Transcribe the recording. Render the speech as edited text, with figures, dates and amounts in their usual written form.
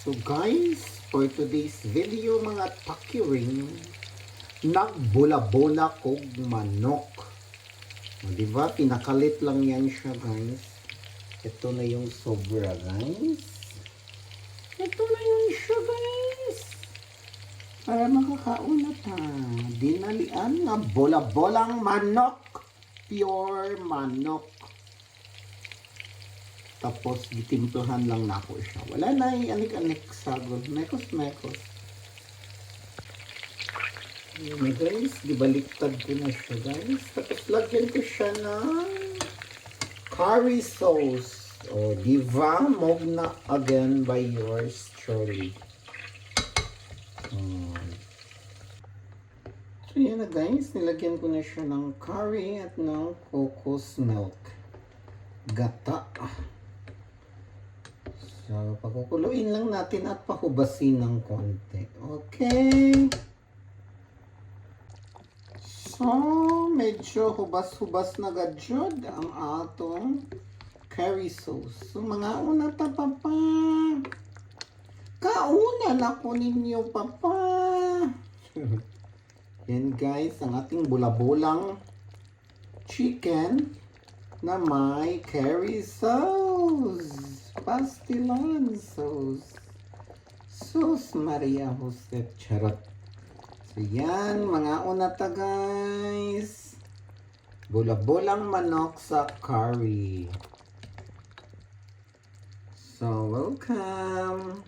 So guys, for today's video mga takiring, nagbula-bola kog manok. O, diba? Pinakalit lang yan siya guys. Ito na yung sobra guys. Ito na yung siya guys. Para makakauna ta. Dinalian nga bola-bolang manok. Pure manok. Tapos, gitimplahan lang na ako siya. Wala na anik-anik sagol. Mekos-mekos. Yun guys, dibaliktad ko na siya guys. Tapos, lagyan ko siya ng curry sauce. O, diva, Mogna again by yours truly. So, yan na guys. Nilagyan ko na siya ng curry at ng cocos milk. Gata. So, pagkukuluin lang natin at pahubasin ng konti. Okay. So, medyo hubas-hubas na gadyod ang atong curry sauce. So, mga una ta, papa. Kauna na ko ninyo, papa. Yan guys, ang ating bula-bulang chicken na may curry sauce. Pastilan sauce. Sauce Maria Jose. Charot. So yan, mga una ta guys. Bula-bulang manok sa curry. So welcome.